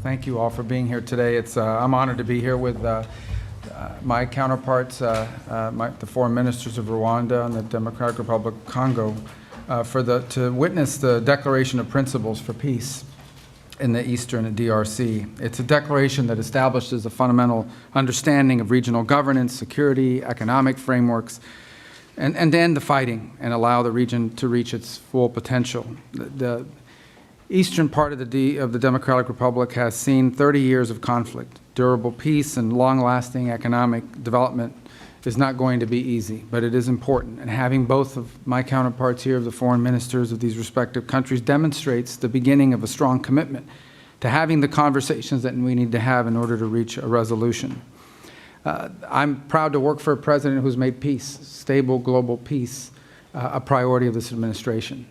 Thank you all for being here today. I'm honored to be here with my counterparts, the foreign ministers of Rwanda and the Democratic Republic of Congo, to witness the Declaration of Principles for Peace in the Eastern DRC. It's a declaration that establishes a fundamental understanding of regional governance, security, economic frameworks, and end the fighting and allow the region to reach its full potential. The eastern part of the Democratic Republic has seen 30 years of conflict. Durable peace and long-lasting economic development is not going to be easy, but it is important. And having both of my counterparts here, the foreign ministers of these respective countries, demonstrates the beginning of a strong commitment to having the conversations that we need to have in order to reach a resolution. I'm proud to work for a president who's made peace, stable global peace, a priority of this administration.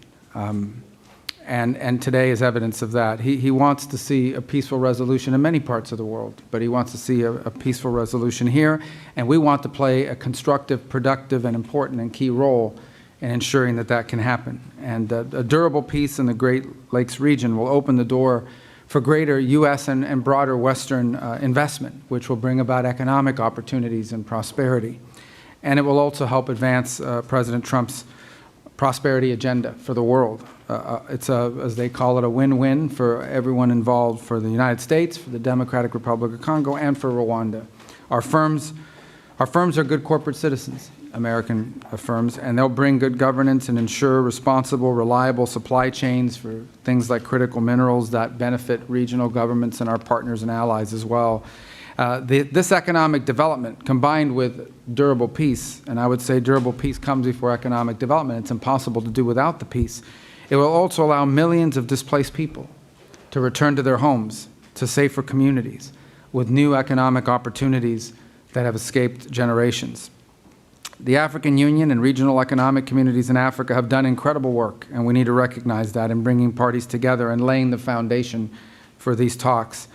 And today is evidence of that. He wants to see a peaceful resolution in many parts of the world, but he wants to see a peaceful resolution here, and we want to play a constructive, productive, and important and key role in ensuring that that can happen. And a durable peace in the Great Lakes region will open the door for greater U.S. and broader Western investment, which will bring about economic opportunities and prosperity. And it will also help advance President Trump's prosperity agenda for the world. It's as they call it, a win-win for everyone involved, for the United States, for the Democratic Republic of Congo, and for Rwanda. Our firms are good corporate citizens, American firms, and they'll bring good governance and ensure responsible, reliable supply chains for things like critical minerals that benefit regional governments and our partners and allies as well. This economic development, combined with durable peace, and I would say durable peace comes before economic development. It's impossible to do without the peace. It will also allow millions of displaced people to return to their homes, to safer communities, with new economic opportunities that have escaped generations. The African Union and regional economic communities in Africa have done incredible work, and we need to recognize that in bringing parties together and laying the foundation for these talks.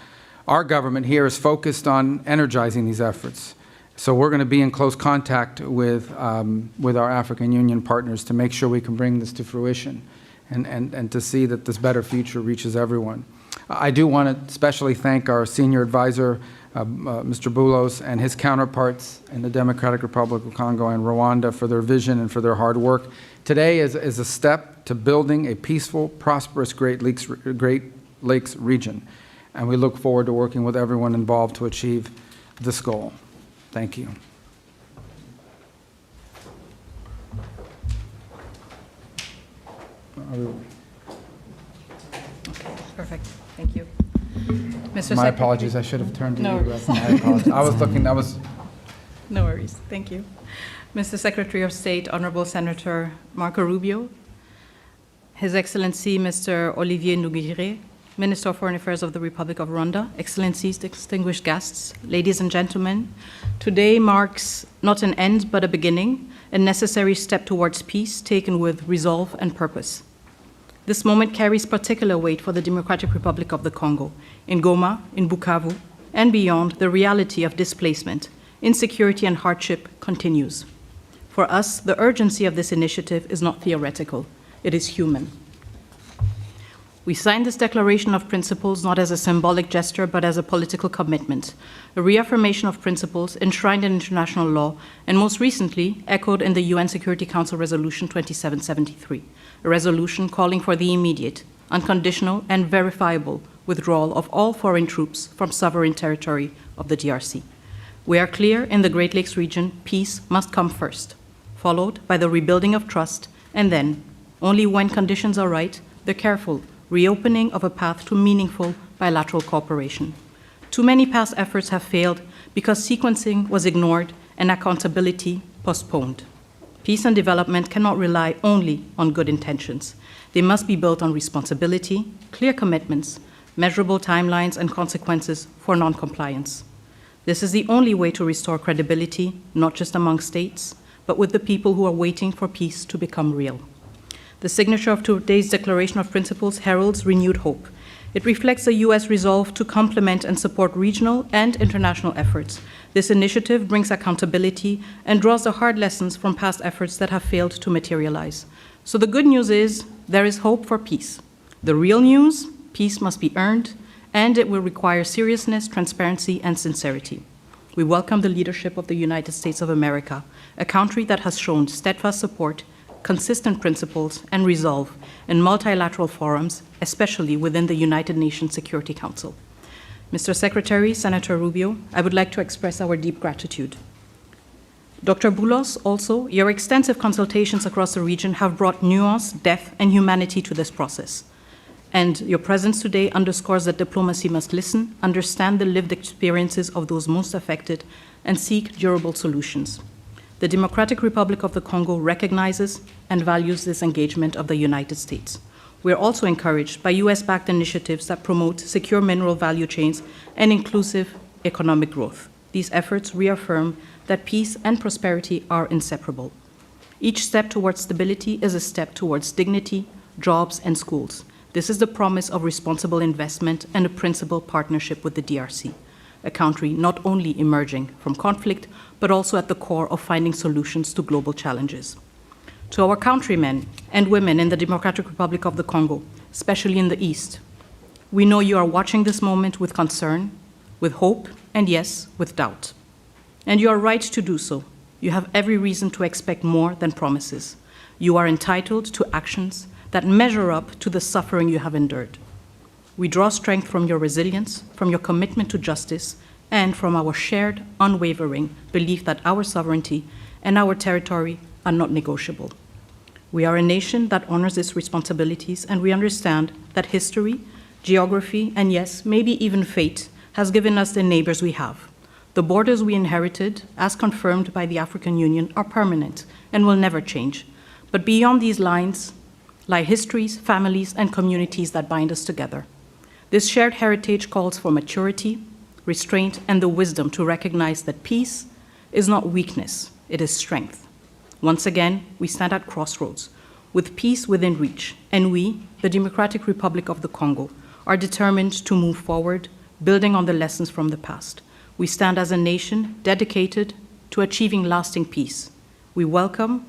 Our government here is focused on energizing these efforts. So we're going to be in close contact with our African Union partners to make sure we can bring this to fruition and to see that this better future reaches everyone. I do want to especially thank our senior advisor, Mr. Boulos, and his counterparts in the Democratic Republic of Congo and Rwanda for their vision and for their hard work. Today is a step to building a peaceful, prosperous Great Lakes region. And we look forward to working with everyone involved to achieve this goal. Thank you. Okay, perfect. Thank you. Mr. My apologies. I should have turned to No you. worries. My apologies. I was looking. That was. No worries. Thank you. Mr. Secretary of State, Honorable Senator Marco Rubio, His Excellency Mr. Olivier Nduhungirehe, Minister of Foreign Affairs of the Republic of Rwanda, Excellencies, distinguished guests, ladies and gentlemen, today marks not an end but a beginning, a necessary step towards peace taken with resolve and purpose. This moment carries particular weight for the Democratic Republic of the Congo. In Goma, in Bukavu, and beyond, the reality of displacement, insecurity, and hardship continues. For us, the urgency of this initiative is not theoretical, it is human. We signed this Declaration of Principles not as a symbolic gesture, but as a political commitment, a reaffirmation of principles enshrined in international law, and most recently echoed in the UN Security Council Resolution 2773, a resolution calling for the immediate, unconditional, and verifiable withdrawal of all foreign troops from sovereign territory of the DRC. We are clear in the Great Lakes region, peace must come first, followed by the rebuilding of trust, and then, only when conditions are right, the careful reopening of a path to meaningful bilateral cooperation. Too many past efforts have failed because sequencing was ignored and accountability postponed. Peace and development cannot rely only on good intentions. They must be built on responsibility, clear commitments, measurable timelines, and consequences for non-compliance. This is the only way to restore credibility, not just among states, but with the people who are waiting for peace to become real. The signature of today's Declaration of Principles heralds renewed hope. It reflects the U.S. resolve to complement and support regional and international efforts. This initiative brings accountability and draws the hard lessons from past efforts that have failed to materialize. So the good news is there is hope for peace. The real news, peace must be earned and it will require seriousness, transparency, and sincerity. We welcome the leadership of the United States of America, a country that has shown steadfast support, consistent principles, and resolve in multilateral forums, especially within the United Nations Security Council. Mr. Secretary, Senator Rubio, I would like to express our deep gratitude. Dr. Boulos, also, your extensive consultations across the region have brought nuance, depth, and humanity to this process. And your presence today underscores that diplomacy must listen, understand the lived experiences of those most affected, and seek durable solutions. The Democratic Republic of the Congo recognizes and values this engagement of the United States. We are also encouraged by US-backed initiatives that promote secure mineral value chains and inclusive economic growth. These efforts reaffirm that peace and prosperity are inseparable. Each step towards stability is a step towards dignity, jobs, and schools. This is the promise of responsible investment and a principled partnership with the DRC, a country not only emerging from conflict, but also at the core of finding solutions to global challenges. To our countrymen and women in the Democratic Republic of the Congo, especially in the East, we know you are watching this moment with concern, with hope, and yes, with doubt. And you are right to do so. You have every reason to expect more than promises. You are entitled to actions that measure up to the suffering you have endured. We draw strength from your resilience, from your commitment to justice, and from our shared, unwavering belief that our sovereignty and our territory are not negotiable. We are a nation that honors its responsibilities, and we understand that history, geography, and yes, maybe even fate has given us the neighbors we have. The borders we inherited, as confirmed by the African Union, are permanent and will never change. But beyond these lines lie histories, families, and communities that bind us together. This shared heritage calls for maturity, restraint, and the wisdom to recognize that peace is not weakness, it is strength. Once again, we stand at crossroads, with peace within reach, and we, the Democratic Republic of the Congo, are determined to move forward, building on the lessons from the past. We stand as a nation dedicated to achieving lasting peace. We welcome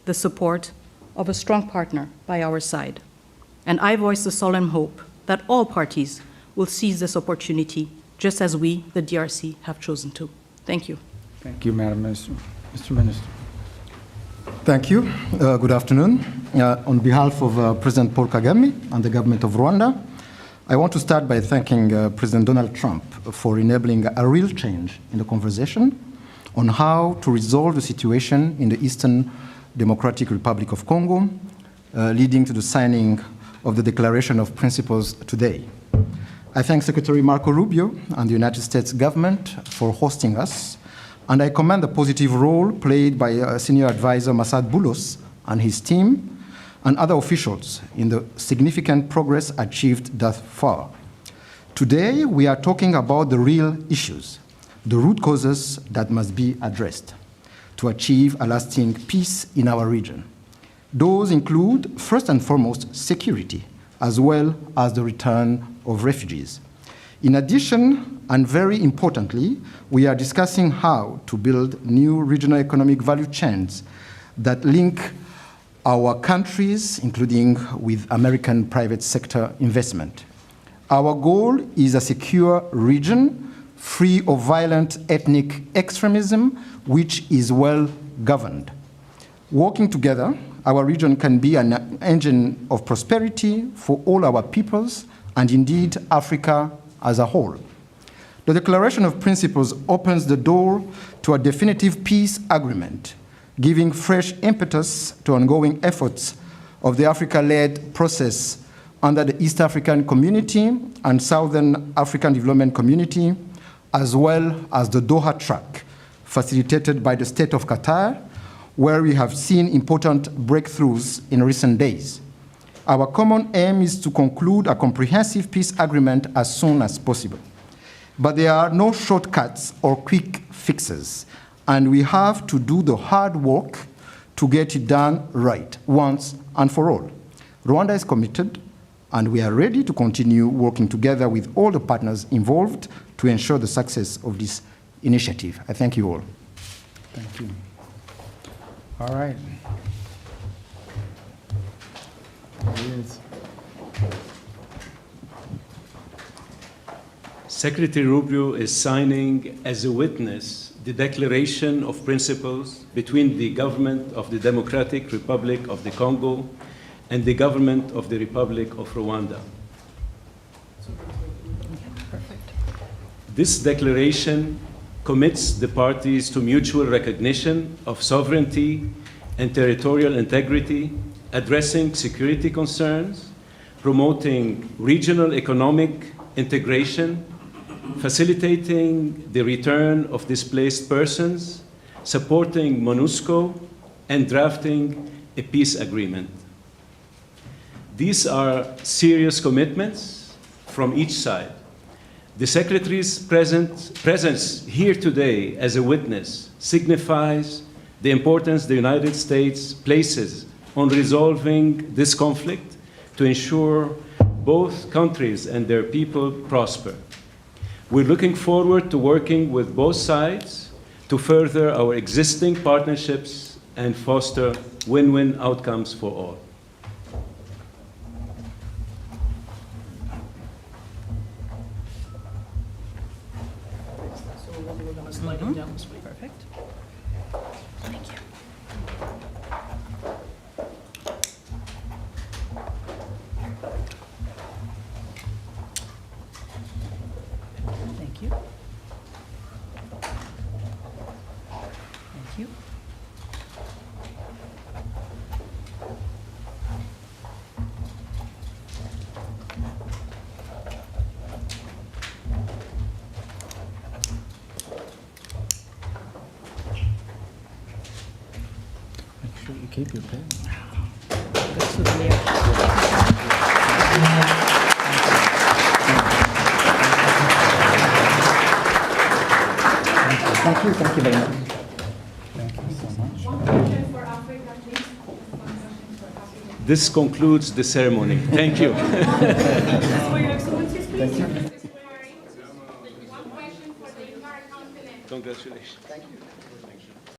the support of a strong partner by our side. And I voice the solemn hope that all parties will seize this opportunity, just as we, the DRC, have chosen to. Thank you. Thank you, Madam Minister. Mr. Minister. Thank you. Good afternoon. On behalf of President Paul Kagame and the government of Rwanda, I want to start by thanking President Donald Trump for enabling a real change in the conversation on how to resolve the situation in the Eastern Democratic Republic of Congo, leading to the signing of the Declaration of Principles today. I thank Secretary Marco Rubio and the United States government for hosting us, and I commend the positive role played by Senior Advisor Masad Boulos and his team and other officials in the significant progress achieved thus far. Today, we are talking about the real issues, the root causes that must be addressed to achieve a lasting peace in our region. Those include, first and foremost, security, as well as the return of refugees. In addition, and very importantly, we are discussing how to build new regional economic value chains that link our countries, including with American private sector investment. Our goal is a secure region, free of violent ethnic extremism, which is well governed. Working together, our region can be an engine of prosperity for all our peoples, and indeed Africa as a whole. The Declaration of Principles opens the door to a definitive peace agreement, giving fresh impetus to ongoing efforts of the Africa-led process under the East African Community and Southern African Development Community, as well as the Doha track, facilitated by the State of Qatar, where we have seen important breakthroughs in recent days. Our common aim is to conclude a comprehensive peace agreement as soon as possible. But there are no shortcuts or quick fixes, and we have to do the hard work to get it done right, once and for all. Rwanda is committed, and we are ready to continue working together with all the partners involved to ensure the success of this initiative. I thank you all. Thank you. All right. There he is. Secretary Rubio is signing as a witness the Declaration of Principles between the government of the Democratic Republic of the Congo and the government of the Republic of Rwanda. This declaration commits the parties to mutual recognition of sovereignty and territorial integrity, addressing security concerns, promoting regional economic integration, facilitating the return of displaced persons, supporting MONUSCO, and drafting a peace agreement. These are serious commitments from each side. The Secretary's presence here today as a witness signifies the importance the United States places on resolving this conflict to ensure both countries and their people prosper. We're looking forward to working with both sides to further our existing partnerships and foster win-win outcomes for all. So we're going to slide it down this way. Perfect. Thank you. Thank you. Thank you. Make sure you keep your pen. Good souvenir. Thank you very much. Thank you so much. This concludes the ceremony. Thank you. For Your Excellencies, please. One question for the entire continent. Congratulations. Thank you.